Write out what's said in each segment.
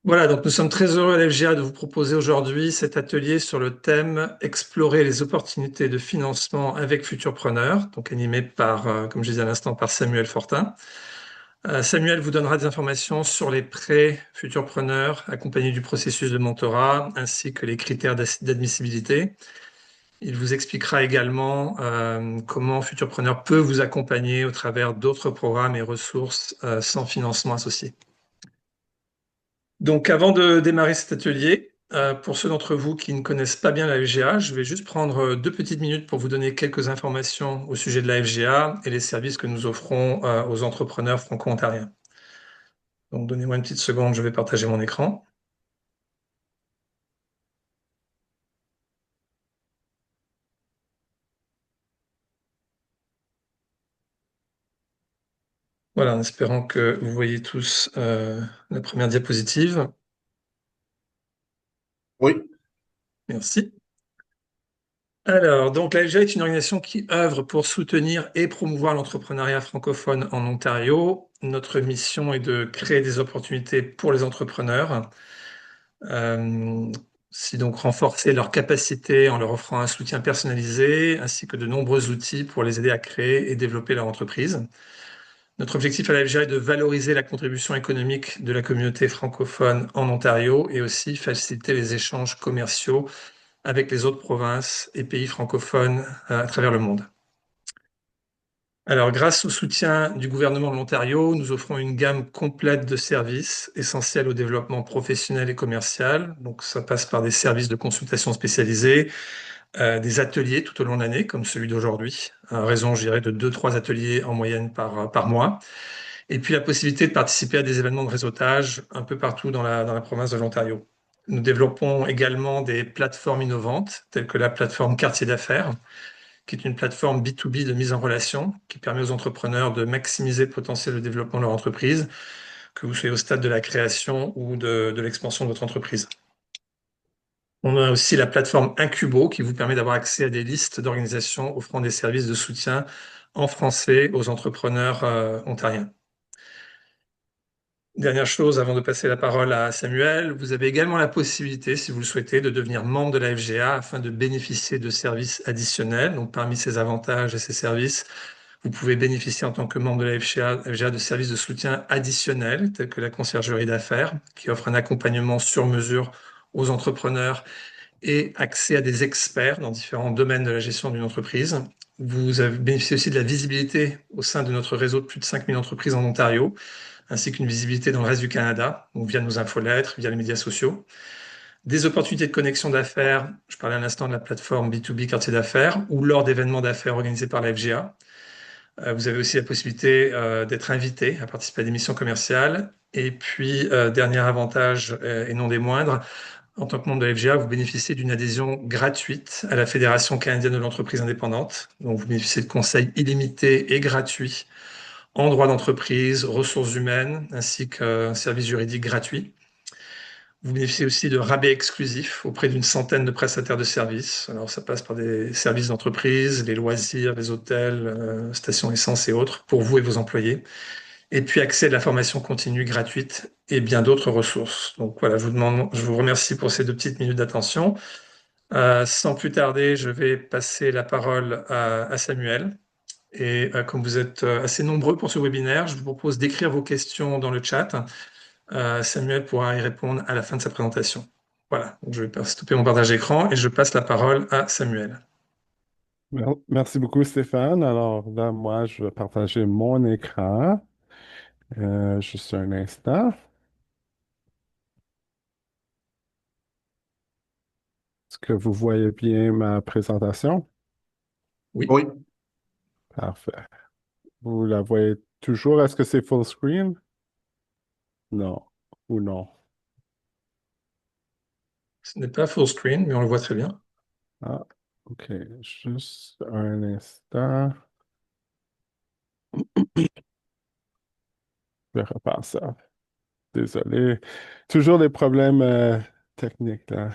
Voilà, donc nous sommes très heureux à l'FGA de vous proposer aujourd'hui cet atelier sur le thème Explorer les opportunités de financement avec Futurpreneur, donc animé par, comme je disais à l'instant, par Samuel Fortin. Samuel vous donnera des informations sur les prêts Futurpreneur accompagnés du processus de mentorat ainsi que les critères d'admissibilité. Il vous expliquera également comment Futurpreneur peut vous accompagner au travers d'autres programmes et ressources sans financement associé. Donc, avant de démarrer cet atelier, pour ceux d'entre vous qui ne connaissent pas bien la FGA, je vais juste prendre 2 petites minutes pour vous donner quelques informations au sujet de la FGA et les services que nous offrons aux entrepreneurs franco-ontariens. Donc, donnez-moi une petite seconde, je vais partager mon écran. Voilà, en espérant que vous voyez tous la première diapositive. Oui, Merci. Alors, donc la FGA est une organisation qui œuvre pour soutenir et promouvoir l'entrepreneuriat francophone en Ontario. Notre mission est de créer des opportunités pour les entrepreneurs, c'est donc renforcer leurs capacités en leur offrant un soutien personnalisé, ainsi que de nombreux outils pour les aider à créer et développer leur entreprise. Notre objectif à la FGA est de valoriser la contribution économique de la communauté francophone en Ontario et aussi faciliter les échanges commerciaux avec les autres provinces et pays francophones à travers le monde. Alors, grâce au soutien du gouvernement de l'Ontario, nous offrons une gamme complète de services essentiels au développement professionnel et commercial. Donc, ça passe par des services de consultation spécialisés, des ateliers tout au long de l'année, comme celui d'aujourd'hui, à raison, je dirais, de 2, 3 ateliers en moyenne par mois. Et puis, la possibilité de participer à des événements de réseautage un peu partout dans la province de l'Ontario. Nous développons également des plateformes innovantes, telles que la plateforme Quartier d'affaires, qui est une plateforme B2B de mise en relation qui permet aux entrepreneurs de maximiser le potentiel de développement de leur entreprise, que vous soyez au stade de la création ou de l'expansion de votre entreprise. On a aussi la plateforme Incubo qui vous permet d'avoir accès à des listes d'organisations offrant des services de soutien en français aux entrepreneurs ontariens. Dernière chose, avant de passer la parole à Samuel, vous avez également la possibilité, si vous le souhaitez, de devenir membre de la FGA afin de bénéficier de services additionnels. Donc, parmi ces avantages et ces services, vous pouvez bénéficier en tant que membre de la FGA de services de soutien additionnels, tels que la conciergerie d'affaires, qui offre un accompagnement sur mesure aux entrepreneurs et accès à des experts dans différents domaines de la gestion d'une entreprise. Vous avez bénéficié aussi de la visibilité au sein de notre réseau de plus de 5000 entreprises en Ontario, ainsi qu'une visibilité dans le reste du Canada, donc via nos infolettres, via les médias sociaux. Des opportunités de connexion d'affaires, je parlais à l'instant de la plateforme B2B Quartier d'affaires, ou lors d'événements d'affaires organisés par la FGA. Vous avez aussi la possibilité d'être invité à participer à des missions commerciales. Et puis, dernier avantage, et non des moindres, en tant que membre de la FGA, vous bénéficiez d'une adhésion gratuite à la Fédération canadienne de l'entreprise indépendante. Donc, vous bénéficiez de conseils illimités et gratuits en droit d'entreprise, ressources humaines, ainsi qu'un service juridique gratuit. Vous bénéficiez aussi de rabais exclusifs auprès d'une centaine de prestataires de services. Alors, ça passe par des services d'entreprise, les loisirs, les hôtels, stations essence et autres, pour vous et vos employés. Et puis, accès à de la formation continue gratuite et bien d'autres ressources. Donc voilà, je vous remercie pour ces 2 petites minutes d'attention. Sans plus tarder, je vais passer la parole à Samuel. Et comme vous êtes assez nombreux pour ce webinaire, je vous propose d'écrire vos questions dans le chat. Samuel pourra y répondre à la fin de sa présentation. Voilà, donc je vais stopper mon partage d'écran et je passe la parole à Samuel. Merci beaucoup Stéphane. Alors là, moi, je vais partager mon écran. Juste un instant. Est-ce que vous voyez bien ma présentation? Oui, Oui. Parfait. Vous la voyez toujours? Est-ce que c'est full screen? Non. Ou non? ce n'est pas full screen, mais on le voit très bien. Ah, OK. Juste un instant. Je vais reprendre ça. Désolé. Toujours des problèmes techniques là.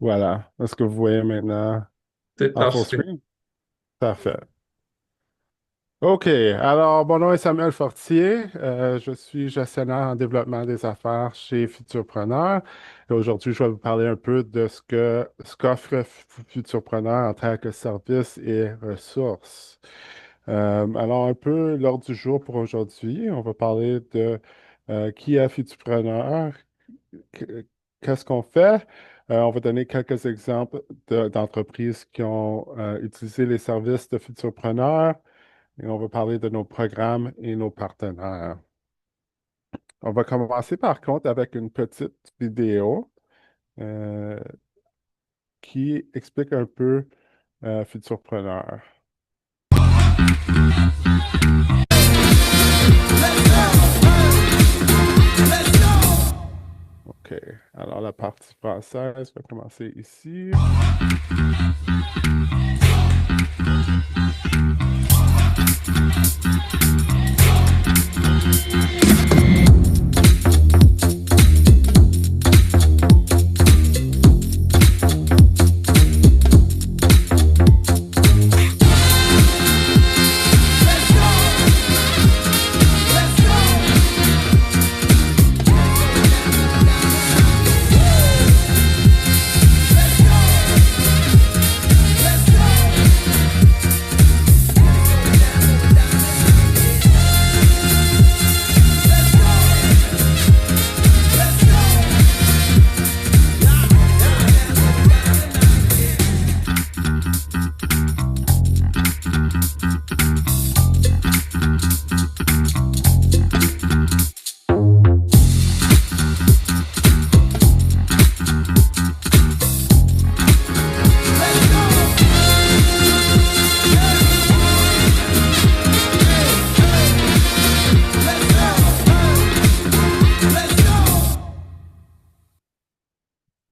Voilà. Est-ce que vous voyez maintenant C'est en full parfait. screen? Parfait. OK. Alors, mon nom est Samuel Fortier. Je suis gestionnaire en développement des affaires chez Futurpreneur. Et aujourd'hui, je vais vous parler un peu de ce qu'offre Futurpreneur en tant que service et ressources. Alors, un peu l'ordre du jour pour aujourd'hui, on va parler de qui est Futurpreneur, qu- qu'est-ce qu'on fait. On va donner quelques exemples d'entreprises qui ont utilisé les services de Futurpreneur et on va parler de nos programmes et nos partenaires. On va commencer par contre avec une petite vidéo euh, qui explique un peu Futurpreneur. OK. Alors, la partie française va commencer ici.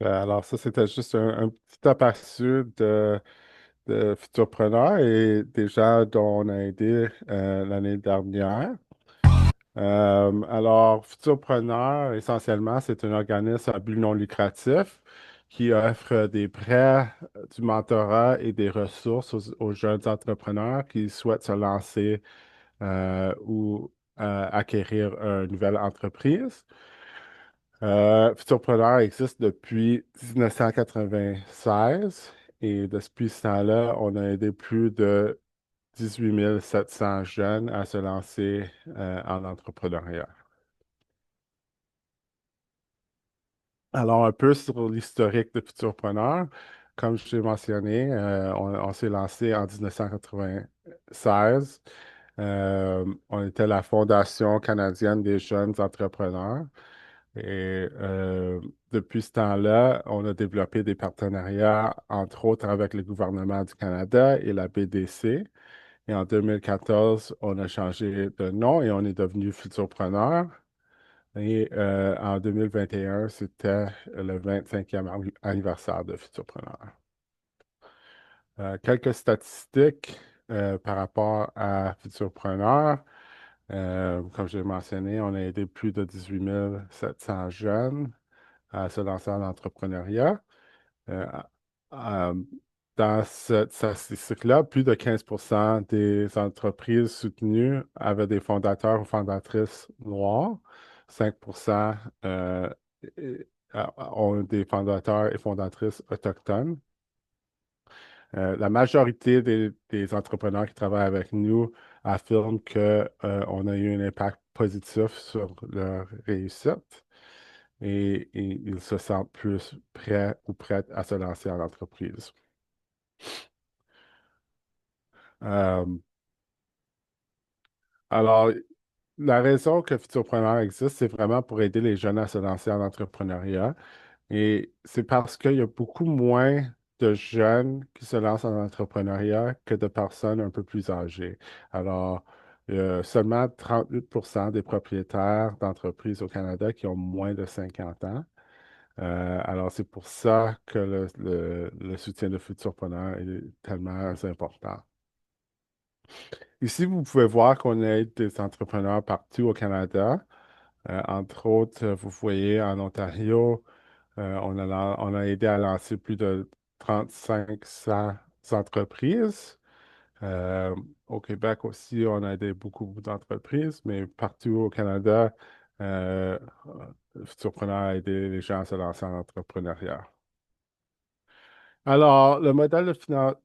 Alors, ça, c'était juste un petit aperçu de Futurpreneur et des gens dont on a aidé l'année dernière. Alors, Futurpreneur, essentiellement, c'est un organisme à but non lucratif qui offre des prêts, du mentorat et des ressources aux jeunes entrepreneurs qui souhaitent se lancer ou acquérir une nouvelle entreprise. Futurpreneur existe depuis 1996 et depuis ce temps-là, on a aidé plus de 18 700 jeunes à se lancer en entrepreneuriat. Alors, un peu sur l'historique de Futurpreneur. Comme je l'ai mentionné, on s'est lancé en 1996. On était la Fondation canadienne des jeunes entrepreneurs. Et depuis ce temps-là, on a développé des partenariats, entre autres avec le gouvernement du Canada et la BDC. Et en 2014, on a changé de nom et on est devenu Futurpreneur. Et en 2021, c'était le 25e anniversaire de Futurpreneur. Quelques statistiques par rapport à Futurpreneur. Comme j'ai mentionné, on a aidé plus de 18 700 jeunes à se lancer en entrepreneuriat. Euh, euh, Dans cette statistique-là, plus de 15% des entreprises soutenues avaient des fondateurs ou fondatrices noirs. 5% euh, et- ont des fondateurs et fondatrices autochtones. La majorité des entrepreneurs qui travaillent avec nous affirment qu'on a eu un impact positif sur leur réussite et ils se sentent plus prêts ou prêtes à se lancer en entreprise. Euh, alors, la raison que Futurpreneur existe, c'est vraiment pour aider les jeunes à se lancer en entrepreneuriat. Et c'est parce qu'il y a beaucoup moins de jeunes qui se lancent en entrepreneuriat que de personnes un peu plus âgées. Alors, il y a seulement 38% des propriétaires d'entreprises au Canada qui ont moins de 50 ans. Alors, c'est pour ça que le soutien de Futurpreneur est tellement important. Ici, vous pouvez voir qu'on aide des entrepreneurs partout au Canada. Entre autres, vous voyez en Ontario, On a aidé à lancer plus de 3500 entreprises. Euh, Au Québec aussi, on a aidé beaucoup d'entreprises, mais partout au Canada, euh, Futurpreneur a aidé les gens à se lancer en entrepreneuriat. Alors, le modèle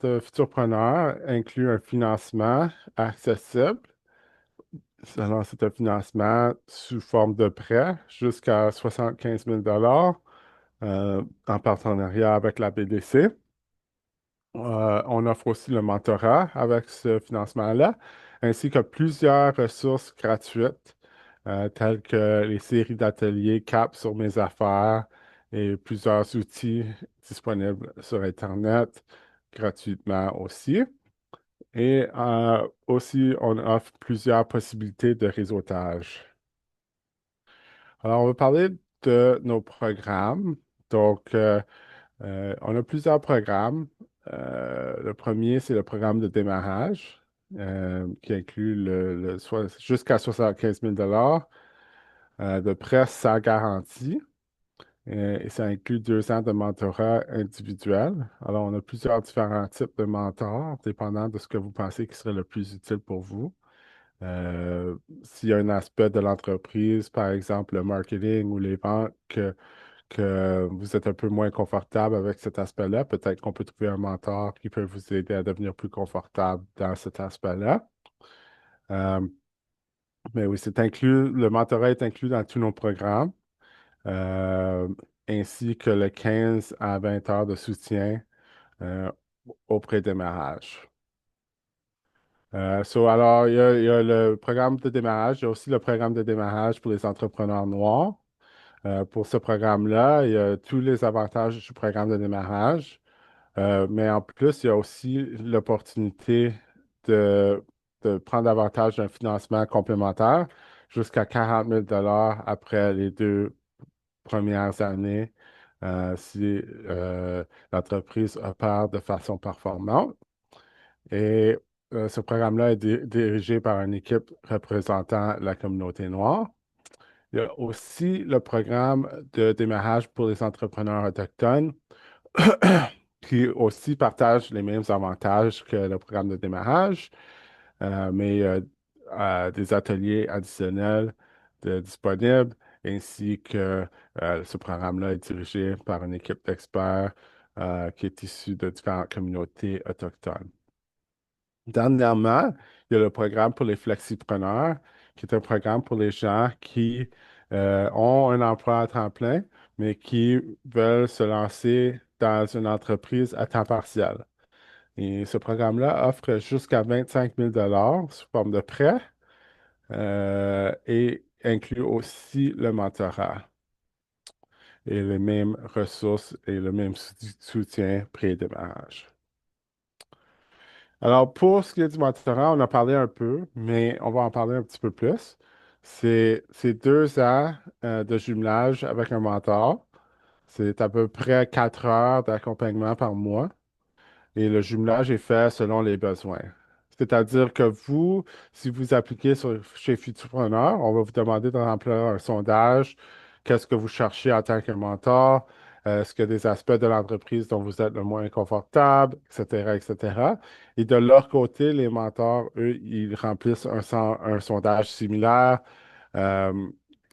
de Futurpreneur inclut un financement accessible. Alors, c'est un financement sous forme de prêt jusqu'à 75 000 en partenariat avec la BDC. On offre aussi le mentorat avec ce financement-là, ainsi que plusieurs ressources gratuites, telles que les séries d'ateliers CAP sur mes affaires et plusieurs outils disponibles sur Internet gratuitement aussi. Et aussi, on offre plusieurs possibilités de réseautage. Alors, on va parler de nos programmes. Donc, on a plusieurs programmes. Le premier, c'est le programme de démarrage, qui inclut jusqu'à 75 000 de prêt sans garantie. Et ça inclut 2 ans de mentorat individuel. Alors, on a plusieurs différents types de mentors, dépendant de ce que vous pensez qui serait le plus utile pour vous. S'il y a un aspect de l'entreprise, par exemple le marketing ou les ventes, que vous êtes un peu moins confortable avec cet aspect-là, peut-être qu'on peut trouver un mentor qui peut vous aider à devenir plus confortable dans cet aspect-là. Euh, mais oui, c'est inclus, le mentorat est inclus dans tous nos programmes, euh, ainsi que le 15 à 20 heures de soutien euh, au pré-démarrage. Alors, il y a le programme de démarrage, il y a aussi le programme de démarrage pour les entrepreneurs noirs. Pour ce programme-là, il y a tous les avantages du programme de démarrage. Mais en plus, il y a aussi l'opportunité de, de prendre avantage d'un financement complémentaire jusqu'à 40 000 après les 2 premières années si l'entreprise opère de façon performante. Et ce programme-là est dirigé par une équipe représentant la communauté noire. Il y a aussi le programme de démarrage pour les entrepreneurs autochtones qui aussi partagent les mêmes avantages que le programme de démarrage, mais des ateliers additionnels disponibles, ainsi que ce programme-là est dirigé par une équipe d'experts qui est issue de différentes communautés autochtones. Dernièrement, il y a le programme pour les flexipreneurs, qui est un programme pour les gens qui ont un emploi à temps plein, mais qui veulent se lancer dans une entreprise à temps partiel. Et ce programme-là offre jusqu'à 25 000 sous forme de prêt et inclut aussi le mentorat et les mêmes ressources et le même soutien pré-démarrage. Alors, pour ce qui est du mentorat, on a parlé un peu, mais on va en parler un petit peu plus. C'est 2 ans de jumelage avec un mentor. C'est à peu près 4 heures d'accompagnement par mois. Et le jumelage est fait selon les besoins. C'est-à-dire que vous, si vous appliquez chez Futurpreneur, on va vous demander de remplir un sondage. Qu'est-ce que vous cherchez en tant que mentor? Est-ce qu'il y a des aspects de l'entreprise dont vous êtes le moins confortable, etc., etc. Et de leur côté, les mentors, eux, ils remplissent un sondage similaire. Euh,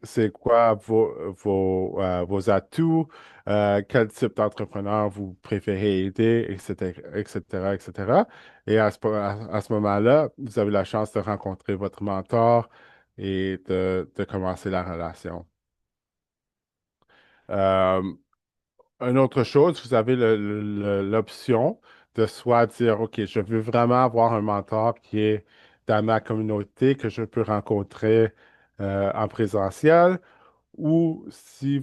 c'est quoi vos atouts? Quel type d'entrepreneur vous préférez aider, etc., etc., etc. Et à ce moment-là, vous avez la chance de rencontrer votre mentor et de commencer la relation. Euh, une autre chose, vous avez l'option de soit dire, OK, je veux vraiment avoir un mentor qui est dans ma communauté, que je peux rencontrer en présentiel, ou si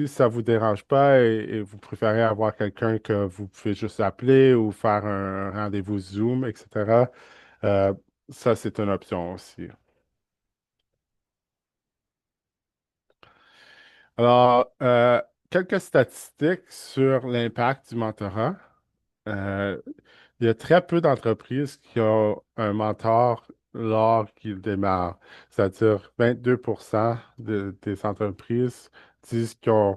ça vous dérange pas et vous préférez avoir quelqu'un que vous pouvez juste appeler ou faire un rendez-vous Zoom, etc., euh, ça, c'est une option aussi. Alors, quelques statistiques sur l'impact du mentorat. Euh, il y a très peu d'entreprises qui ont un mentor lors qu'ils démarrent. C'est-à-dire 22% des entreprises disent qu'ils ont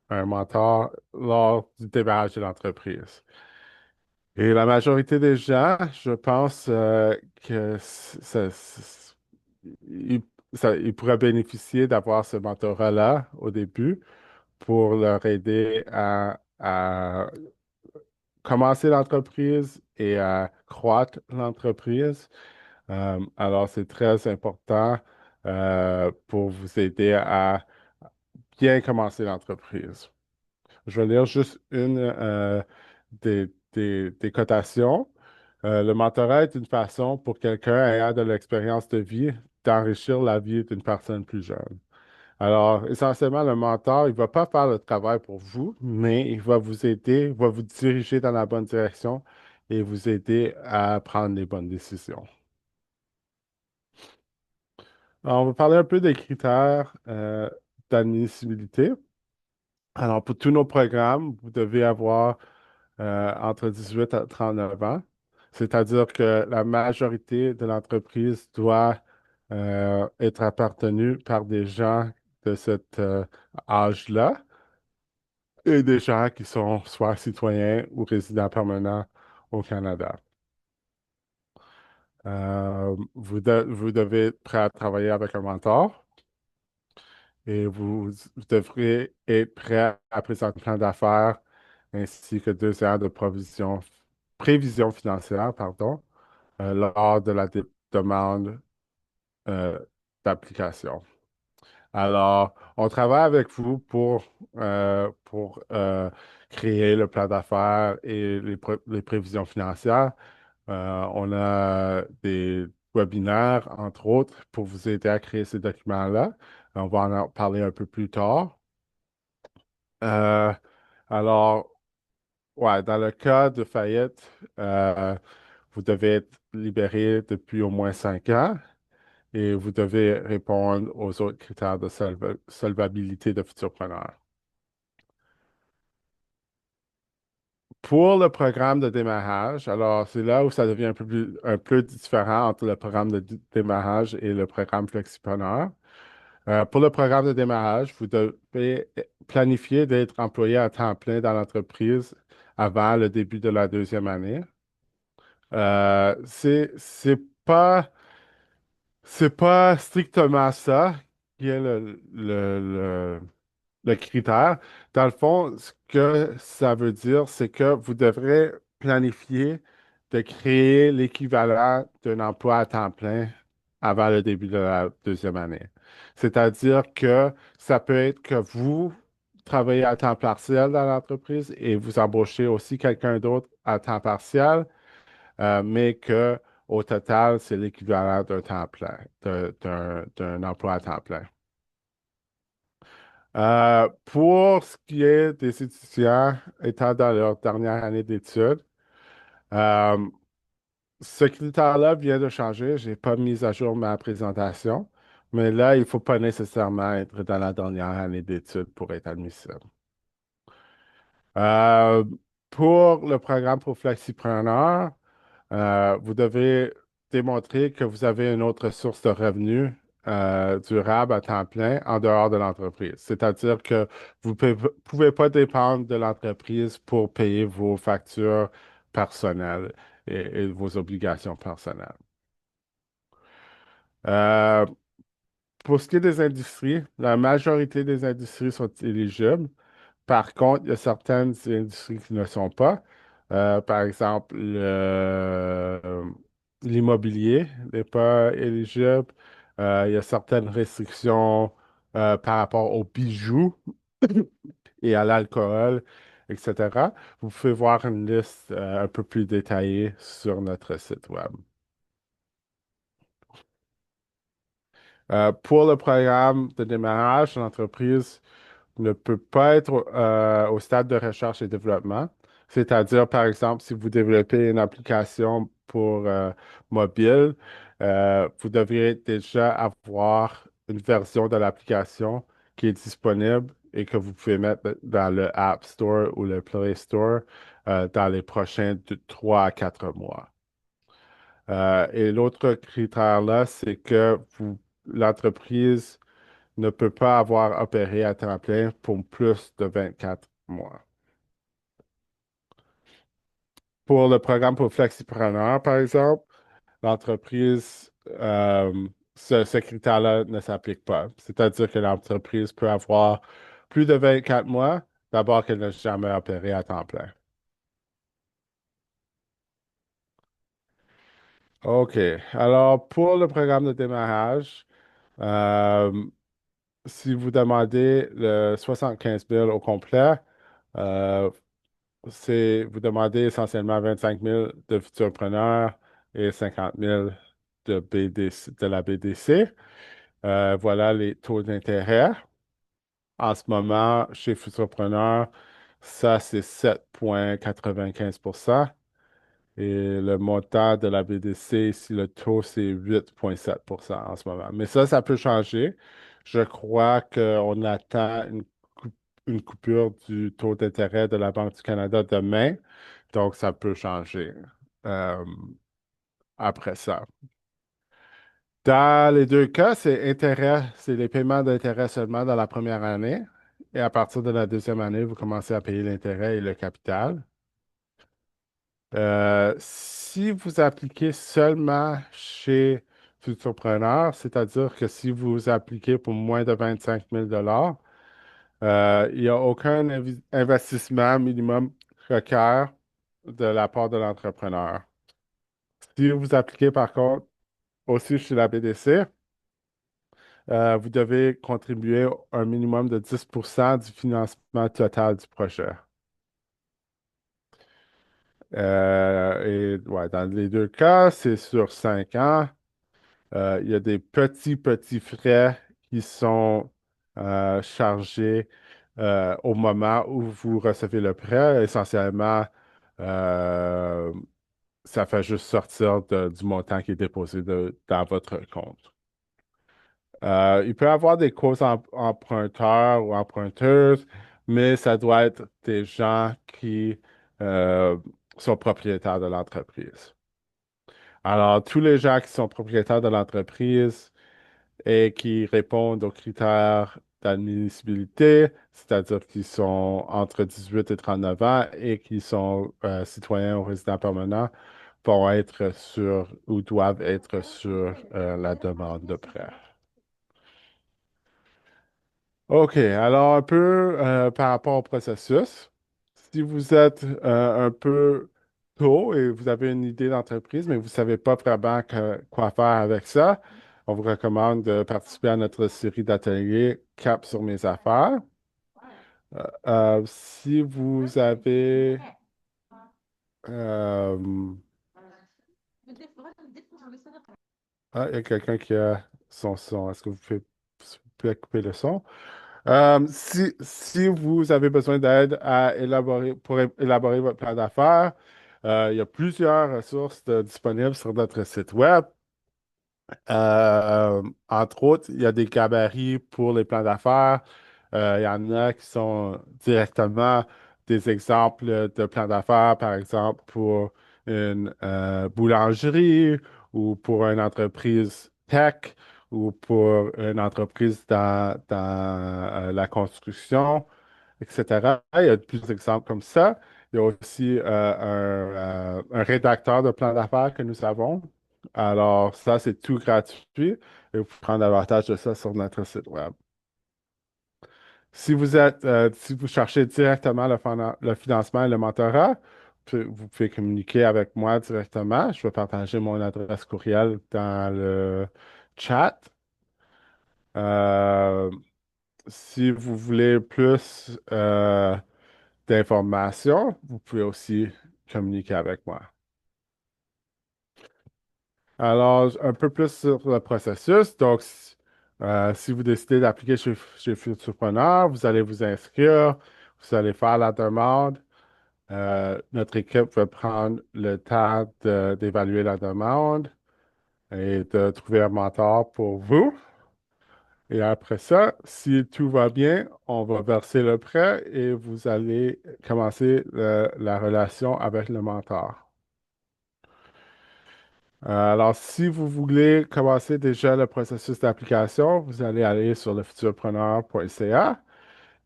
un mentor lors du démarrage de l'entreprise. Et la majorité des gens, je pense que ils, ils pourraient bénéficier d'avoir ce mentorat-là au début pour leur aider à commencer l'entreprise et à croître l'entreprise. Alors, c'est très important pour vous aider à bien commencer l'entreprise. Je vais lire juste une des cotations. Le mentorat est une façon pour quelqu'un ayant de l'expérience de vie d'enrichir la vie d'une personne plus jeune. Alors, essentiellement, le mentor, il ne va pas faire le travail pour vous, mais il va vous aider, va vous diriger dans la bonne direction et vous aider à prendre les bonnes décisions. Alors, on va parler un peu des critères d'admissibilité. Alors, pour tous nos programmes, vous devez avoir entre 18 à 39 ans, c'est-à-dire que la majorité de l'entreprise doit être appartenue par des gens de cet âge-là et des gens qui sont soit citoyens ou résidents permanents au Canada. Vous devez être prêt à travailler avec un mentor et vous devrez être prêt à présenter un plan d'affaires ainsi que 2 ans de prévision financière, pardon, lors de la demande euh, d'application. Alors, on travaille avec vous pour créer le plan d'affaires et les prévisions financières. On a des webinaires, entre autres, pour vous aider à créer ces documents-là. On va en parler un peu plus tard. Euh, alors, ouais, dans le cas de faillite, euh, vous devez être libéré depuis au moins 5 ans et vous devez répondre aux autres critères de solvabilité de futurs preneurs. Pour le programme de démarrage, alors c'est là où ça devient un peu différent entre le programme de démarrage et le programme Flexipreneur. Pour le programme de démarrage, vous devez planifier d'être employé à temps plein dans l'entreprise avant le début de la deuxième année. C'est pas C'est pas strictement ça qui est le critère. Dans le fond, ce que ça veut dire, c'est que vous devrez planifier de créer l'équivalent d'un emploi à temps plein avant le début de la deuxième année. C'est-à-dire que ça peut être que vous travaillez à temps partiel dans l'entreprise et vous embauchez aussi quelqu'un d'autre à temps partiel mais que au total, c'est l'équivalent d'un temps plein, d'un emploi à temps plein. Pour ce qui est des étudiants étant dans leur dernière année d'études, euh, ce critère-là vient de changer. Je n'ai pas mis à jour ma présentation, mais là, il ne faut pas nécessairement être dans la dernière année d'études pour être admissible. Euh, pour le programme pour Flexipreneur, vous devez démontrer que vous avez une autre source de revenus durable à temps plein en dehors de l'entreprise. C'est-à-dire que vous ne pouvez pas dépendre de l'entreprise pour payer vos factures personnelles et vos obligations personnelles. Euh, pour ce qui est des industries, la majorité des industries sont éligibles. Par contre, il y a certaines industries qui ne sont pas. Par exemple, l'immobilier n'est pas éligible. Il y a certaines restrictions par rapport aux bijoux et à l'alcool, etc. Vous pouvez voir une liste un peu plus détaillée sur notre site web. Pour le programme de démarrage, l'entreprise ne peut pas être au stade de recherche et développement. C'est-à-dire, par exemple, si vous développez une application pour mobile, vous devriez déjà avoir une version de l'application qui est disponible et que vous pouvez mettre dans le App Store ou le Play Store dans les prochains 3 à 4 mois. Et l'autre critère là, c'est que l'entreprise ne peut pas avoir opéré à temps plein pour plus de 24 mois. Pour le programme pour flexipreneur, par exemple, l'entreprise, ce critère-là ne s'applique pas. C'est-à-dire que l'entreprise peut avoir plus de 24 mois, d'abord qu'elle n'a jamais opéré à temps plein. OK. Alors, pour le programme de démarrage, euh, si vous demandez le 75 000 au complet, euh, vous demandez essentiellement 25 000 de futurpreneurs et 50 000 de BDC, de la BDC. Voilà les taux d'intérêt. En ce moment, chez Futurpreneur, ça, c'est 7,95%. Et le montant de la BDC, ici, le taux, c'est 8,7% en ce moment. Mais ça peut changer. Je crois qu'on attend une coupure du taux d'intérêt de la Banque du Canada demain. Donc, ça peut changer euh, après ça. Dans les deux cas, c'est les paiements d'intérêt seulement dans la première année. Et à partir de la deuxième année, vous commencez à payer l'intérêt et le capital. Si vous appliquez seulement chez Futurpreneur, c'est-à-dire que si vous appliquez pour moins de 25 000 il n'y a aucun investissement minimum requert de la part de l'entrepreneur. Si vous appliquez par contre aussi chez la BDC, vous devez contribuer un minimum de 10% du financement total du projet. Et ouais, dans les deux cas, c'est sur 5 ans. Il y a des petits frais qui sont chargés au moment où vous recevez le prêt. Essentiellement, euh, ça fait juste sortir du montant qui est déposé dans votre compte. Il peut y avoir des causes emprunteurs ou emprunteuses, mais ça doit être des gens qui euh, sont propriétaires de l'entreprise. Alors, tous les gens qui sont propriétaires de l'entreprise et qui répondent aux critères d'admissibilité, c'est-à-dire qu'ils sont entre 18 et 39 ans et qui sont citoyens ou résidents permanents, vont être sur ou doivent être sur la demande de prêt. OK, alors un peu par rapport au processus. Si vous êtes un peu tôt et vous avez une idée d'entreprise, mais vous ne savez pas vraiment quoi faire avec ça, on vous recommande de participer à notre série d'ateliers Cap sur mes affaires. Si vous avez... euh, il y a quelqu'un qui a son son. Est-ce que vous pouvez, s'il vous plaît, couper le son? Si vous avez besoin d'aide pour élaborer votre plan d'affaires, il y a plusieurs ressources disponibles sur notre site web. Entre autres, il y a des gabarits pour les plans d'affaires. Il y en a qui sont directement des exemples de plans d'affaires, par exemple pour une boulangerie ou pour une entreprise tech ou pour une entreprise dans la construction, etc. Il y a plusieurs exemples comme ça. Il y a aussi un rédacteur de plan d'affaires que nous avons. Alors, ça, c'est tout gratuit et vous pouvez prendre avantage de ça sur notre site web. Si vous cherchez directement le financement et le mentorat, vous pouvez communiquer avec moi directement. Je vais partager mon adresse courriel dans le chat. Euh, si vous voulez plus d'informations, vous pouvez aussi communiquer avec moi. Alors, un peu plus sur le processus. Donc, si vous décidez d'appliquer chez Futurpreneur, vous allez vous inscrire, vous allez faire la demande. Notre équipe va prendre le temps d'évaluer la demande et de trouver un mentor pour vous. Et après ça, si tout va bien, on va verser le prêt et vous allez commencer la relation avec le mentor. Alors, si vous voulez commencer déjà le processus d'application, vous allez aller sur le futurpreneur.ca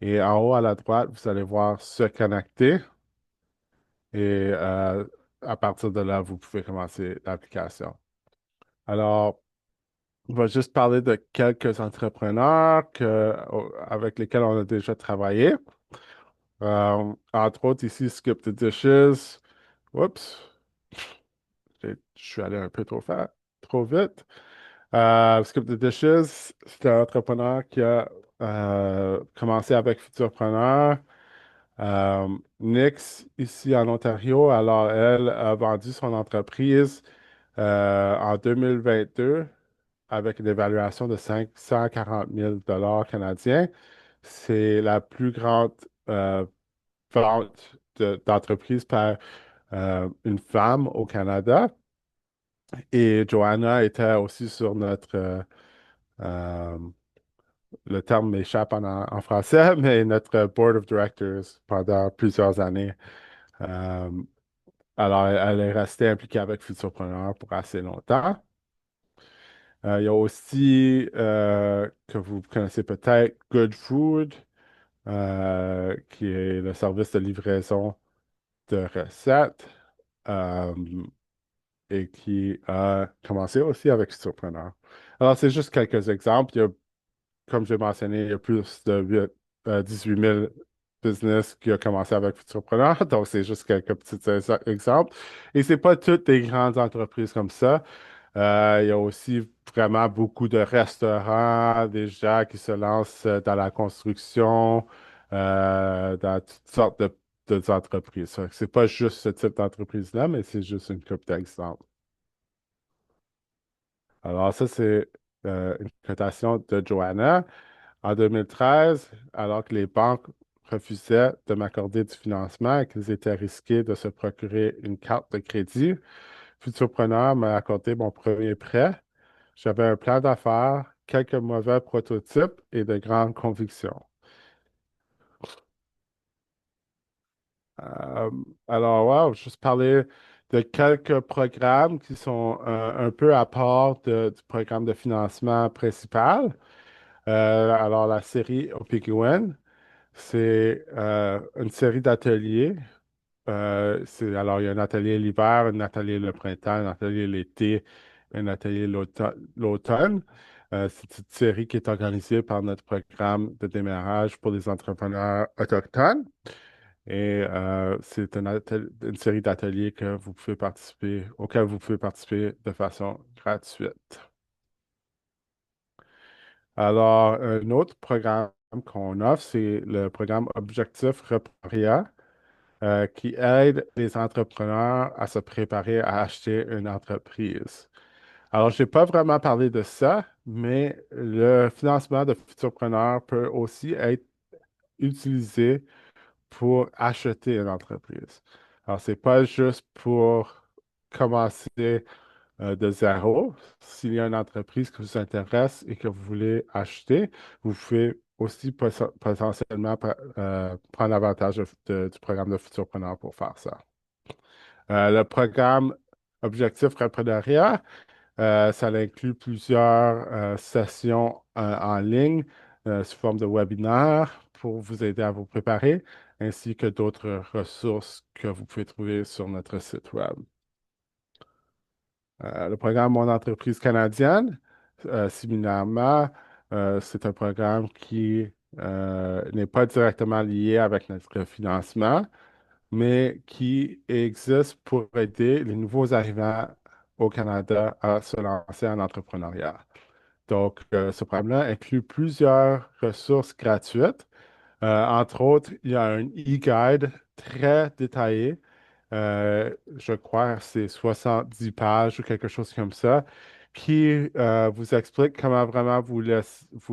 et en haut à la droite, vous allez voir se connecter et à partir de là, vous pouvez commencer l'application. Alors, on va juste parler de quelques entrepreneurs avec lesquels on a déjà travaillé. Entre autres, ici, Skip the Dishes. Oups, je suis allé un peu trop vite. Skip the Dishes, c'est un entrepreneur qui a commencé avec Futurpreneur. Nix, ici en Ontario, alors elle a vendu son entreprise en 2022 avec une évaluation de 540 000 canadiens. C'est la plus grande euh, vente d'entreprise par une femme au Canada. Et Joanna était aussi sur euh, le terme m'échappe en français, mais notre board of directors pendant plusieurs années. Euh, alors, elle est restée impliquée avec Futurpreneur pour assez longtemps. Il y a aussi, que vous connaissez peut-être, Good Food, qui est le service de livraison de recettes euh, et qui a commencé aussi avec Futurpreneur. Alors, c'est juste quelques exemples. Comme j'ai mentionné, il y a plus de 18 000 business qui ont commencé avec Futurpreneur. Donc, c'est juste quelques petits exemples. Et c'est pas toutes des grandes entreprises comme ça. Il y a aussi vraiment beaucoup de restaurants, des gens qui se lancent dans la construction, dans toutes sortes d'entreprises. Fait que c'est pas juste ce type d'entreprise-là, mais c'est juste une couple d'exemples. Alors, ça, c'est une cotation de Joanna. En 2013, alors que les banques refusaient de m'accorder du financement et qu'ils étaient risqués de se procurer une carte de crédit, Futurpreneur m'a accordé mon premier prêt. J'avais un plan d'affaires, quelques mauvais prototypes et de grandes convictions. Euh, alors, wow, juste parler de quelques programmes qui sont un peu à part du programme de financement principal. Alors, la série Opiguen, c'est une série d'ateliers. Alors, il y a un atelier l'hiver, un atelier le printemps, un atelier l'été, un atelier l'automne. C'est une série qui est organisée par notre programme de démarrage pour les entrepreneurs autochtones. Et c'est une série d'ateliers auxquels vous pouvez participer de façon gratuite. Alors, un autre programme qu'on offre, c'est le programme Objectif Reparia, qui aide les entrepreneurs à se préparer à acheter une entreprise. Alors, je n'ai pas vraiment parlé de ça, mais le financement de futurpreneurs peut aussi être utilisé pour acheter une entreprise. Alors, c'est pas juste pour commencer de zéro. S'il y a une entreprise qui vous intéresse et que vous voulez acheter, vous pouvez aussi potentiellement prendre avantage du programme de Futurpreneur pour faire ça. Le programme Objectif Entrepreneuriat, ça inclut plusieurs sessions en ligne sous forme de webinaires pour vous aider à vous préparer, ainsi que d'autres ressources que vous pouvez trouver sur notre site web. Le programme Mon entreprise canadienne, similairement, c'est un programme qui n'est pas directement lié avec notre financement, mais qui existe pour aider les nouveaux arrivants au Canada à se lancer en entrepreneuriat. Donc, ce programme-là inclut plusieurs ressources gratuites. Entre autres, il y a un e-guide très détaillé. Je crois que c'est 70 pages ou quelque chose comme ça, qui vous explique comment vraiment vous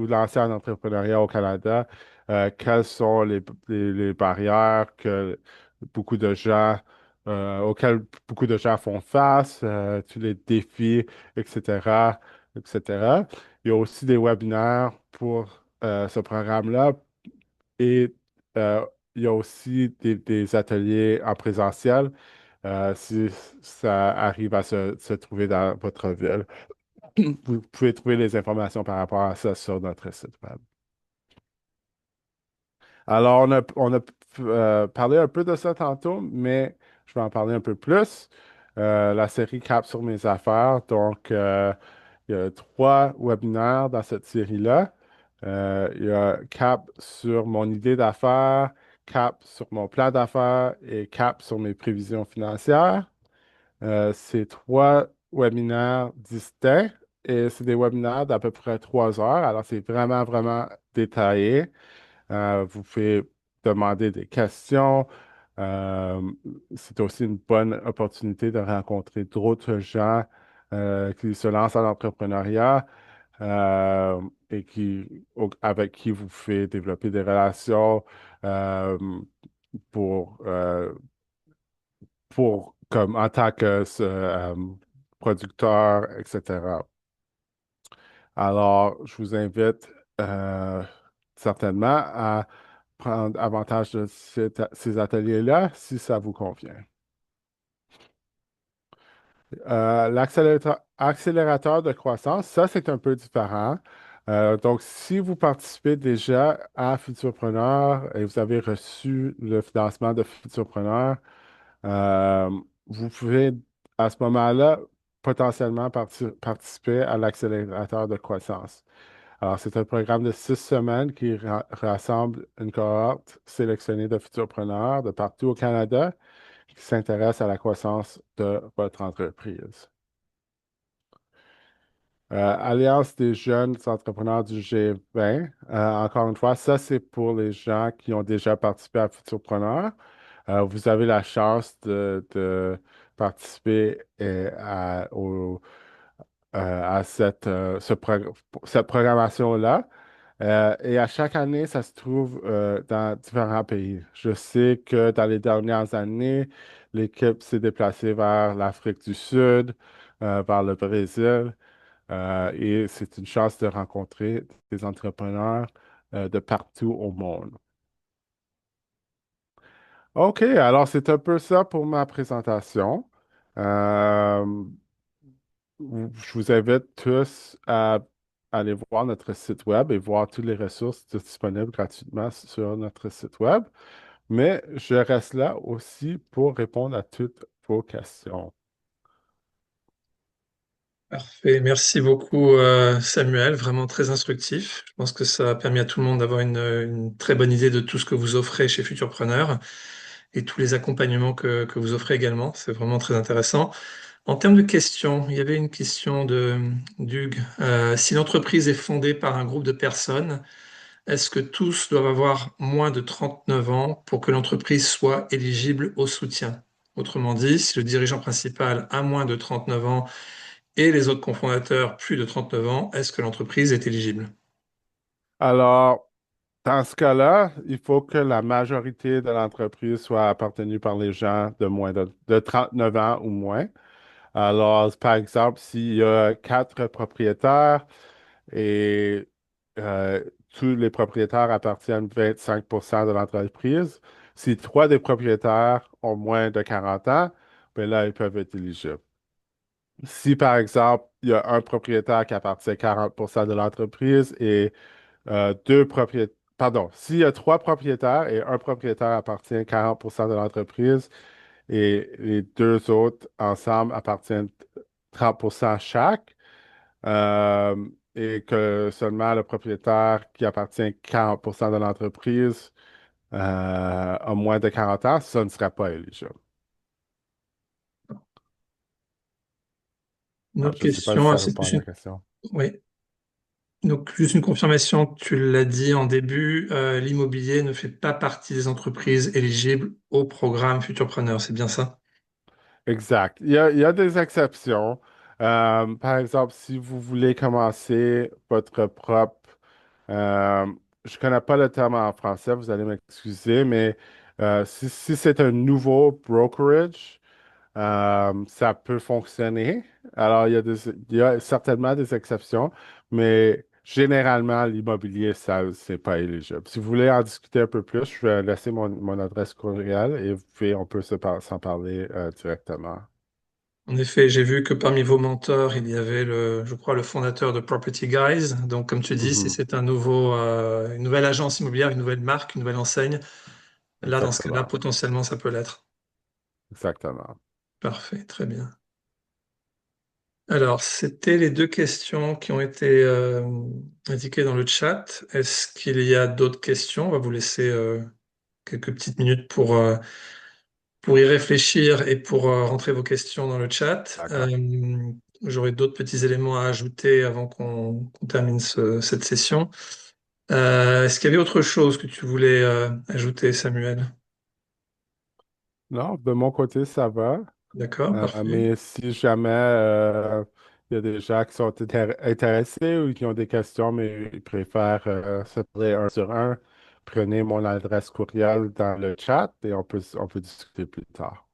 lancer en entrepreneuriat au Canada, quelles sont les barrières auxquelles beaucoup de gens font face, tous les défis, etc., etc. Il y a aussi des webinaires pour ce programme-là et euh, il y a aussi des ateliers en présentiel, si ça arrive à se trouver dans votre ville. Vous pouvez trouver les informations par rapport à ça sur notre site web. Alors, on a parlé un peu de ça tantôt, mais je vais en parler un peu plus. La série Cap sur mes affaires. Donc, il y a trois webinaires dans cette série-là. Il y a Cap sur mon idée d'affaires, Cap sur mon plan d'affaires et Cap sur mes prévisions financières. C'est trois webinaires distincts et c'est des webinaires d'à peu près 3 heures. Alors, c'est vraiment, vraiment détaillé. Vous pouvez demander des questions. Euh, c'est aussi une bonne opportunité de rencontrer d'autres gens qui se lancent en entrepreneuriat et avec qui vous pouvez développer des relations euh, pour, euh, comme en tant que producteur, etc. Alors, je vous invite euh, certainement à prendre avantage de ces ateliers-là si ça vous convient. Accélérateur de croissance, ça, c'est un peu différent. Donc, si vous participez déjà à Futurpreneur et vous avez reçu le financement de Futurpreneur, euh, vous pouvez à ce moment-là potentiellement participer à l'accélérateur de croissance. Alors, c'est un programme de 6 semaines qui rassemble une cohorte sélectionnée de futurpreneurs de partout au Canada qui s'intéressent à la croissance de votre entreprise. Alliance des jeunes entrepreneurs du G20. Encore une fois, ça, c'est pour les gens qui ont déjà participé à Futurpreneur. Vous avez la chance de participer à cette programmation-là. Et à chaque année, ça se trouve dans différents pays. Je sais que dans les dernières années, l'équipe s'est déplacée vers l'Afrique du Sud, vers le Brésil, et c'est une chance de rencontrer des entrepreneurs de partout au monde. OK, alors c'est un peu ça pour ma présentation. Euh, je vous invite tous à aller voir notre site web et voir toutes les ressources disponibles gratuitement sur notre site web. Mais je reste là aussi pour répondre à toutes vos questions. Parfait, merci beaucoup Samuel, vraiment très instructif. Je pense que ça a permis à tout le monde d'avoir une très bonne idée de tout ce que vous offrez chez Futurpreneur et tous les accompagnements que vous offrez également. C'est vraiment très intéressant. En termes de questions, il y avait une question d'Hugues. Si l'entreprise est fondée par un groupe de personnes, est-ce que tous doivent avoir moins de 39 ans pour que l'entreprise soit éligible au soutien? Autrement dit, si le dirigeant principal a moins de 39 ans et les autres cofondateurs plus de 39 ans, est-ce que l'entreprise est éligible? Alors, dans ce cas-là, il faut que la majorité de l'entreprise soit appartenue par les gens de moins de 39 ans ou moins. Alors, par exemple, s'il y a quatre propriétaires et euh, tous les propriétaires appartiennent 25% de l'entreprise, si trois des propriétaires ont moins de 40 ans, ben là, ils peuvent être éligibles. Si, par exemple, il y a un propriétaire qui appartient à 40% de l'entreprise et deux propriétaires, pardon, s'il y a trois propriétaires et un propriétaire appartient à 40% de l'entreprise et les deux autres ensemble appartiennent 30% chaque, euh, et que seulement le propriétaire qui appartient à 40% de l'entreprise a moins de 40 ans, ça ne sera pas éligible. Une Alors, autre je ne sais pas si question, ça c'est répond à plus la une... question. Oui. Donc, juste une confirmation, tu l'as dit en début, l'immobilier ne fait pas partie des entreprises éligibles au programme Futurpreneur, c'est bien ça? Exact. Il y a des exceptions. Par exemple, si vous voulez commencer votre propre, euh, je ne connais pas le terme en français, vous allez m'excuser, mais si c'est un nouveau brokerage, ça peut fonctionner. Alors, il y a certainement des exceptions, mais généralement, l'immobilier, ça, c'est pas éligible. Si vous voulez en discuter un peu plus, je vais laisser mon adresse courriel et on peut s'en parler directement. En effet, j'ai vu que parmi vos mentors, il y avait je crois, le fondateur de Property Guys. Donc, comme tu dis, si Mhm. c'est une nouvelle agence immobilière, une nouvelle marque, une nouvelle enseigne, là, dans ce cas-là, Exactement. potentiellement, ça peut l'être. Exactement. Parfait, très bien. Alors, c'était les deux questions qui ont été indiquées dans le chat. Est-ce qu'il y a d'autres questions? On va vous laisser quelques petites minutes pour y réfléchir et pour rentrer vos questions dans le chat. D'accord. J'aurai d'autres petits éléments à ajouter avant qu'on termine cette session. Est-ce qu'il y avait autre chose que tu voulais ajouter, Samuel? Non, de mon côté, ça va. D'accord, parfait. Mais si jamais il y a des gens qui sont intéressés ou qui ont des questions, mais ils préfèrent se parler un sur un, prenez mon adresse courriel dans le chat et on peut discuter plus tard.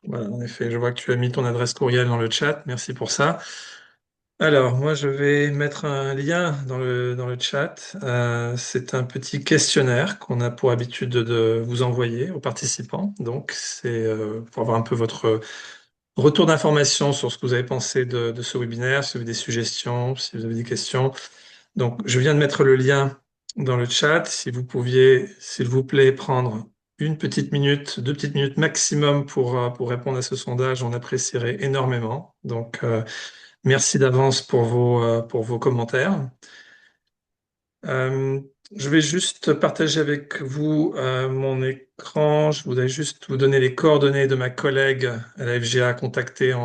Voilà, en effet, je vois que tu as mis ton adresse courriel dans le chat. Merci pour ça. Alors, moi, je vais mettre un lien dans le chat. C'est un petit questionnaire qu'on a pour habitude de vous envoyer aux participants. Donc, c'est pour avoir un peu votre retour d'information sur ce que vous avez pensé de ce webinaire, si vous avez des suggestions, si vous avez des questions. Donc, je viens de mettre le lien dans le chat. Si vous pouviez, s'il vous plaît, prendre une petite minute, 2 petites minutes maximum pour répondre à ce sondage, on apprécierait énormément. Donc, merci d'avance pour vos commentaires. Euh, je vais juste partager avec vous mon écran. Je voudrais juste vous donner les coordonnées de ma collègue à la FGA à contacter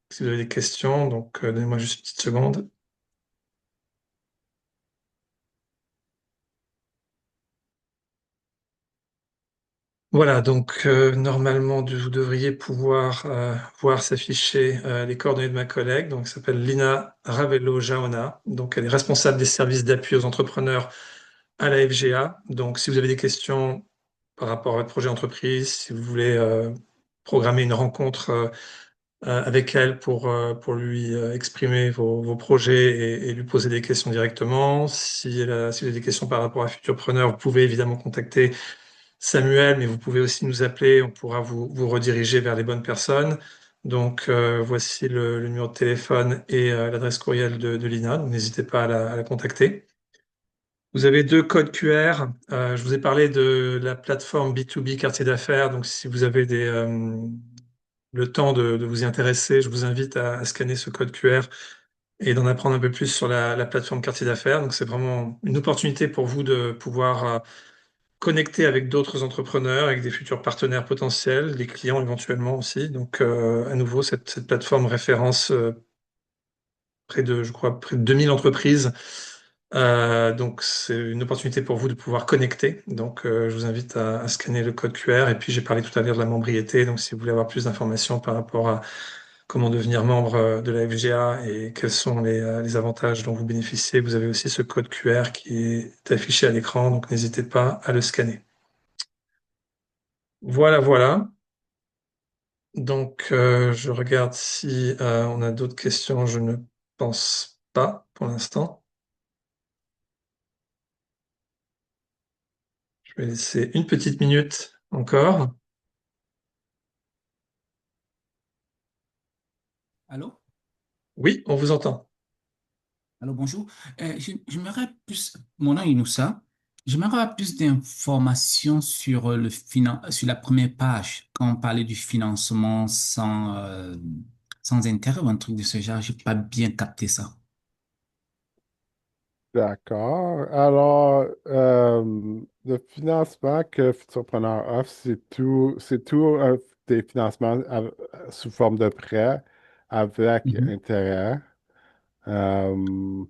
si vous avez des questions. Donc, donnez-moi juste une petite seconde. Voilà, donc normalement, vous devriez pouvoir voir s'afficher les coordonnées de ma collègue. Donc, elle s'appelle Lina Ravello Jaona. Donc, elle est responsable des services d'appui aux entrepreneurs à la FGA. Donc, si vous avez des questions par rapport à votre projet d'entreprise, si vous voulez programmer une rencontre avec elle pour lui exprimer vos projets et lui poser des questions directement. Si vous avez des questions par rapport à Futurpreneur, vous pouvez évidemment contacter Samuel, mais vous pouvez aussi nous appeler, on pourra vous rediriger vers les bonnes personnes. Donc, voici le numéro de téléphone et l'adresse courriel de Lina, donc n'hésitez pas à la contacter. Vous avez 2 codes QR. Je vous ai parlé de la plateforme B2B quartier d'affaires. Donc, si vous avez le temps de vous y intéresser, je vous invite à scanner ce code QR et d'en apprendre un peu plus sur la plateforme quartier d'affaires. Donc, c'est vraiment une opportunité pour vous de pouvoir connecter avec d'autres entrepreneurs, avec des futurs partenaires potentiels, des clients éventuellement aussi. Donc, à nouveau, cette plateforme référence je crois, près de 2000 entreprises. Donc, c'est une opportunité pour vous de pouvoir connecter. Donc, je vous invite à scanner le code QR. Et puis, j'ai parlé tout à l'heure de la membriété. Donc, si vous voulez avoir plus d'informations par rapport à comment devenir membre de la FGA et quels sont les avantages dont vous bénéficiez, vous avez aussi ce code QR qui est affiché à l'écran. Donc, n'hésitez pas à le scanner. Voilà, voilà. Donc, je regarde si on a d'autres questions. Je ne pense pas pour l'instant. Je vais laisser une petite minute encore. Allô? Oui, on vous entend. Allô, bonjour. J'aimerais plus, mon nom est Inoussa, j'aimerais avoir plus d'informations sur sur la première page, quand on parlait du financement sans intérêt ou un truc de ce genre. J'ai pas bien capté ça. D'accord. Alors, le financement que Futurpreneur offre, c'est tout des financements sous forme de prêt avec Mhm. intérêt. Euh,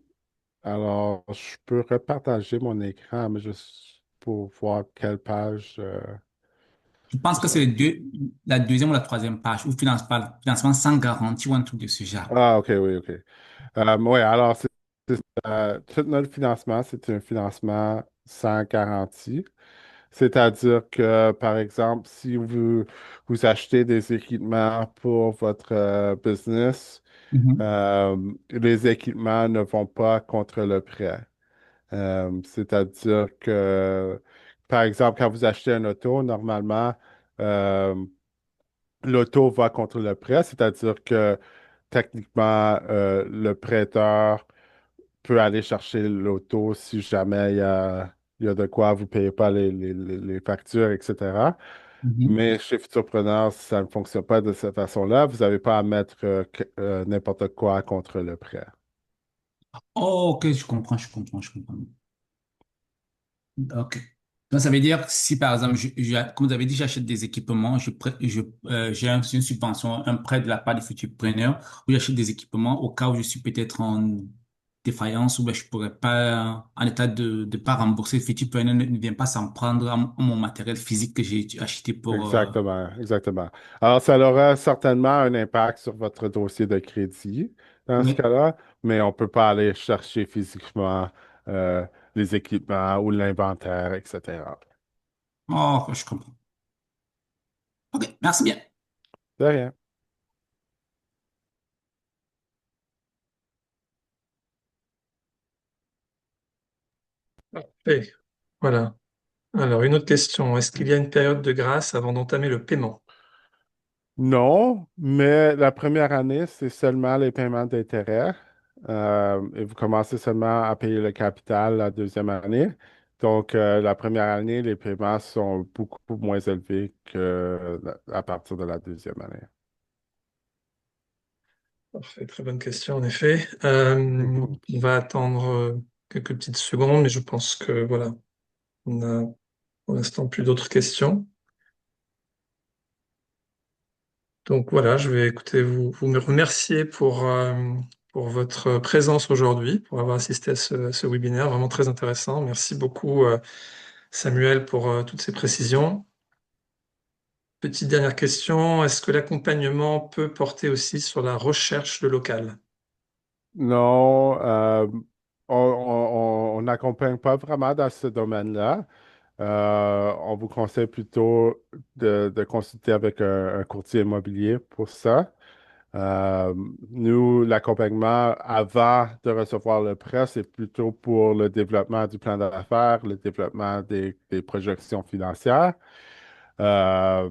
alors, je peux repartager mon écran, mais juste pour voir quelle page. Je pense que c'est la deuxième ou la troisième page, ou financement sans garantie ou un truc de ce genre. Ah, ok, oui, ok. Oui, alors, tout notre financement, c'est un financement sans garantie. C'est-à-dire que, par exemple, si vous achetez des équipements pour votre business Mhm, les équipements ne vont pas contre le prêt. C'est-à-dire que, par exemple, quand vous achetez un auto, normalement, euh, l'auto va contre le prêt, c'est-à-dire que techniquement, le prêteur peut aller chercher l'auto si jamais il y a de quoi vous ne payez pas les factures, etc. mhm. Mais chez Futurpreneur, ça ne fonctionne pas de cette façon-là. Vous n'avez pas à mettre n'importe quoi contre le prêt. Oh, ok, je comprends, je comprends, je comprends. Ok. Donc, ça veut dire que si par exemple, comme vous avez dit, j'achète des équipements, j'ai une subvention, un prêt de la part du Futurpreneur, où j'achète des équipements au cas où je suis peut-être en défaillance ou ben, je pourrais pas, en état de pas rembourser. Le Futurpreneur ne vient pas s'en prendre à mon matériel physique que j'ai acheté pour. Exactement, exactement. Alors, ça aura certainement un impact sur votre dossier de crédit dans ce Oui. cas-là, mais on ne peut pas aller chercher physiquement euh, les équipements ou l'inventaire, etc. Oh, je comprends. Ok, merci bien. De rien. Parfait. Voilà. Alors, une autre question. Est-ce qu'il y a une période de grâce avant d'entamer le paiement? Non, mais la première année, c'est seulement les paiements d'intérêt. Et vous commencez seulement à payer le capital la deuxième année. Donc, la première année, les paiements sont beaucoup moins élevés que à partir de la deuxième année. Parfait, très bonne question en effet. Mhm. On va attendre quelques petites secondes, mais je pense que voilà, on a pour l'instant plus d'autres questions. Donc voilà, je vais écouter vous me remercier pour votre présence aujourd'hui, pour avoir assisté à ce webinaire, vraiment très intéressant. Merci beaucoup Samuel pour toutes ces précisions. Petite dernière question, est-ce que l'accompagnement peut porter aussi sur la recherche de local? Non, on n'accompagne pas vraiment dans ce domaine-là. On vous conseille plutôt de consulter avec un courtier immobilier pour ça. Euh, Nous, l'accompagnement avant de recevoir le prêt, c'est plutôt pour le développement du plan d'affaires, le développement des projections financières. Euh,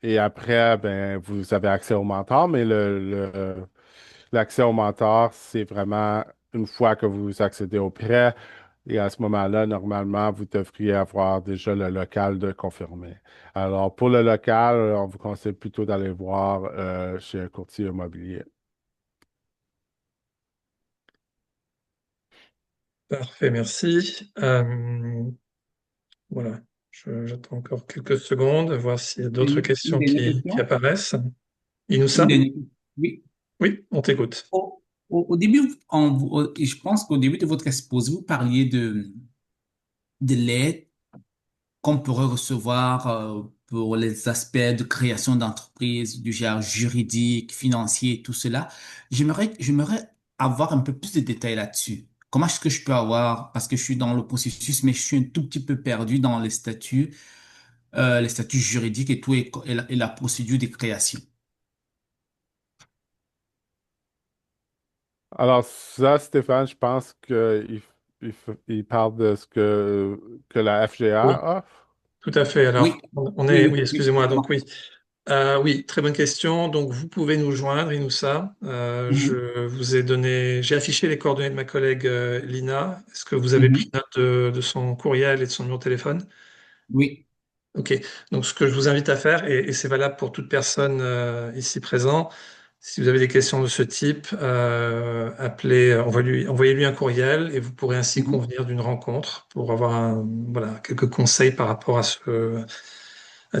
et après, ben, vous avez accès au mentor, mais l'accès au mentor, c'est vraiment une fois que vous accédez au prêt. Et à ce moment-là, normalement, vous devriez avoir déjà le local de confirmé. Alors, pour le local, on vous conseille plutôt d'aller voir chez un courtier immobilier. Parfait, merci. Voilà, j'attends encore quelques secondes, voir s'il y a d'autres Une questions dernière qui question. apparaissent. Une Inoussa? dernière question. Oui. Oui, on t'écoute. Au début, je pense qu'au début de votre exposé, vous parliez de l'aide qu'on pourrait recevoir pour les aspects de création d'entreprise, du genre juridique, financier, tout cela. J'aimerais avoir un peu plus de détails là-dessus. Comment est-ce que je peux avoir, parce que je suis dans le processus, mais je suis un tout petit peu perdu dans les statuts juridiques et tout, et la procédure de création. Alors, ça, Stéphane, je pense il parle de ce que la Oui, FGA offre. tout à fait. Oui, Alors, on oui, est, oui, oui, oui, excusez-moi. Donc, effectivement. oui. Oui, très bonne question. Donc, vous pouvez nous joindre, Inoussa. Mhm, Je vous ai donné, j'ai affiché les coordonnées de ma collègue Lina. Est-ce que vous avez pris mhm. note de son courriel et de son numéro de téléphone? Oui. Ok, donc ce que je vous invite à faire, et c'est valable pour toute personne ici présent, si vous avez des questions de ce type, envoyez-lui un courriel et vous pourrez ainsi Mhm. convenir d'une rencontre pour avoir voilà, quelques conseils par rapport à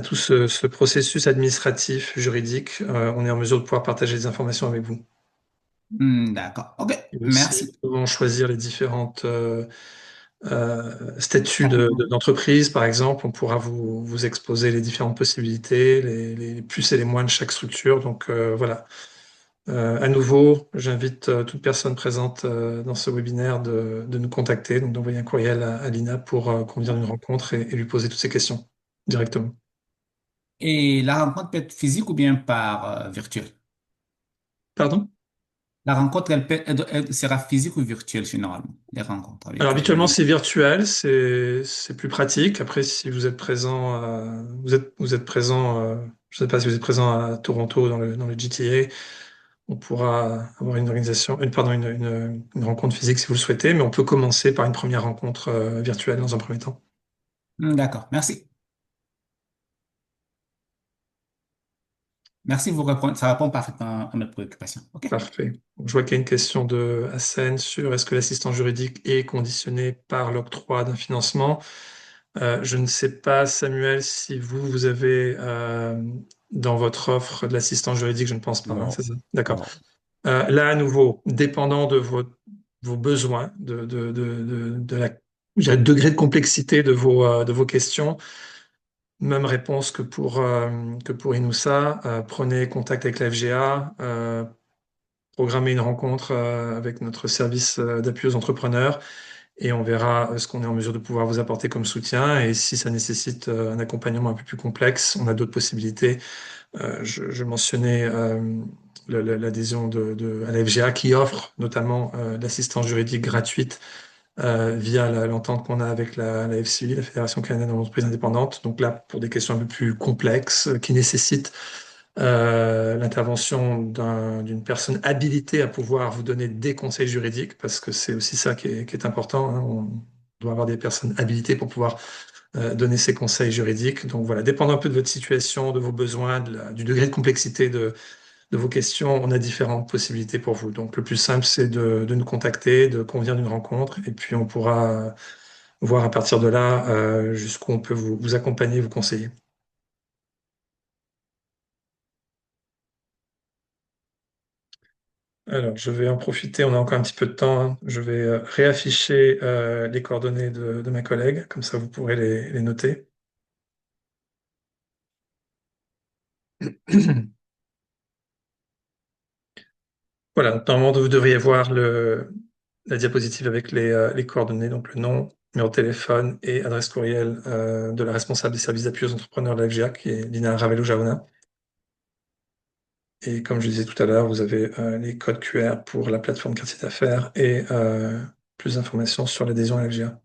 tout ce processus administratif, juridique. On est en mesure de pouvoir partager des informations avec vous. D'accord. OK. Et aussi, Merci. comment choisir les différentes statut Catégorie. d'entreprise, par exemple, on pourra vous exposer les différentes possibilités, les plus et les moins de chaque structure. Donc voilà. À nouveau, j'invite toute personne présente dans ce webinaire de nous contacter, donc d'envoyer un courriel à Lina pour convenir d'une rencontre et lui poser toutes ces questions directement. Et la rencontre peut être physique ou bien par virtuel? Pardon? La rencontre, elle sera physique ou virtuelle généralement, les rencontres Alors avec habituellement les... c'est virtuel, c'est plus pratique. Après, si vous êtes présent, vous êtes présent, je ne sais pas si vous êtes présent à Toronto dans le GTA, on pourra avoir une organisation, pardon, une rencontre physique si vous le souhaitez, mais on peut commencer par une première rencontre virtuelle dans un premier temps. D'accord, merci. Merci, vous répondre. Ça répond parfaitement à mes préoccupations. OK. Parfait. Je vois qu'il y a une question de Hassan sur est-ce que l'assistant juridique est conditionné par l'octroi d'un financement? Je ne sais pas, Samuel, si vous avez dans votre offre de l'assistant juridique, je ne pense pas, hein, Non, c'est ça? D'accord. non. Là, à nouveau, dépendant de vos besoins, de la, je dirais, degré de complexité de vos questions, même réponse que pour Inoussa, prenez contact avec la FGA, programmer une rencontre avec notre service d'appui aux entrepreneurs et on verra ce qu'on est en mesure de pouvoir vous apporter comme soutien. Et si ça nécessite un accompagnement un peu plus complexe, on a d'autres possibilités. Je mentionnais l'adhésion à la FGA qui offre notamment l'assistance juridique gratuite via l'entente qu'on a avec la FCI, la Fédération canadienne d'entreprises indépendantes. Donc là, pour des questions un peu plus complexes qui nécessitent l'intervention d'une personne habilitée à pouvoir vous donner des conseils juridiques, parce que c'est aussi ça qui est important, hein. On doit avoir des personnes habilitées pour pouvoir donner ces conseils juridiques. Donc voilà, dépendant un peu de votre situation, de vos besoins, du degré de complexité de vos questions, on a différentes possibilités pour vous. Donc le plus simple, c'est de nous contacter, de convenir d'une rencontre, et puis on pourra voir à partir de là jusqu'où on peut vous accompagner, vous conseiller. Alors, je vais en profiter, on a encore un petit peu de temps, hein. Je vais réafficher les coordonnées de ma collègue, comme ça vous pourrez les noter. Voilà, donc normalement vous devriez voir la diapositive avec les coordonnées, donc le nom, numéro de téléphone et adresse courriel de la responsable des services d'appui aux entrepreneurs de la FGA, qui est Lina Ravelo-Jaona. Et comme je disais tout à l'heure, vous avez les codes QR pour la plateforme quartier d'affaires et plus d'informations sur l'adhésion à la FGA.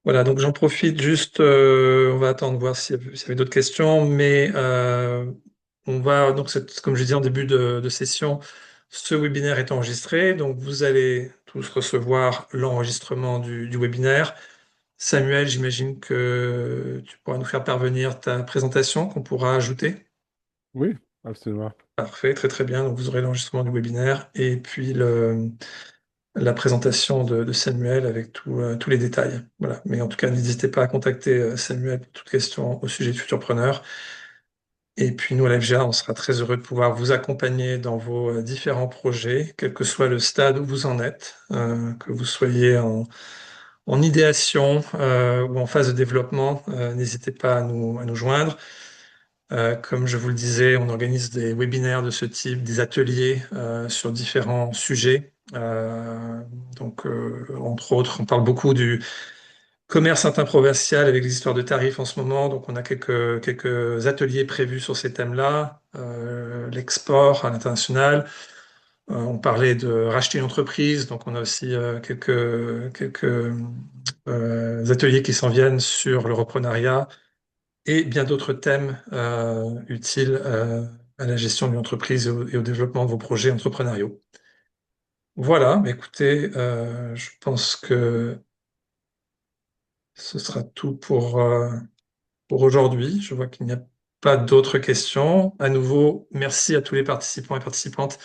Voilà, donc j'en profite juste, on va attendre voir s'il y avait d'autres questions, mais on va, donc comme je disais en début de session, ce webinaire est enregistré, donc vous allez tous recevoir l'enregistrement du webinaire. Samuel, j'imagine que tu pourras nous faire parvenir ta présentation qu'on pourra ajouter. Oui, absolument. Parfait, très très bien, donc vous aurez l'enregistrement du webinaire et puis la présentation de Samuel avec tous les détails. Voilà. Mais en tout cas, n'hésitez pas à contacter Samuel pour toute question au sujet de Futurpreneur. Et puis nous, à l'FGA, on sera très heureux de pouvoir vous accompagner dans vos différents projets, quel que soit le stade où vous en êtes, que vous soyez en idéation ou en phase de développement, n'hésitez pas à nous joindre. Comme je vous le disais, on organise des webinaires de ce type, des ateliers sur différents sujets. Entre autres, on parle beaucoup du commerce interprovincial avec les histoires de tarifs en ce moment. Donc, on a quelques ateliers prévus sur ces thèmes-là. L'export à l'international. On parlait de racheter une entreprise. Donc, on a aussi quelques ateliers qui s'en viennent sur le reprenariat et bien d'autres thèmes utiles à la gestion d'une entreprise et au développement de vos projets entrepreneuriaux. Voilà, mais écoutez, je pense que ce sera tout pour aujourd'hui. Je vois qu'il n'y a pas d'autres questions. À nouveau, merci à tous les participants et participantes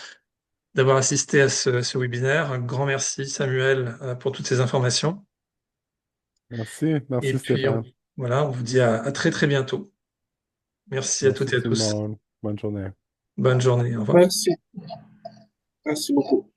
d'avoir assisté à ce webinaire. Un grand merci, Samuel, pour toutes ces informations. Merci, Et merci puis, Stéphane. voilà, on vous dit à très très bientôt. Merci à toutes Merci et à tout le tous. monde. Bonne journée. Bonne journée. Au revoir. Merci. Merci beaucoup.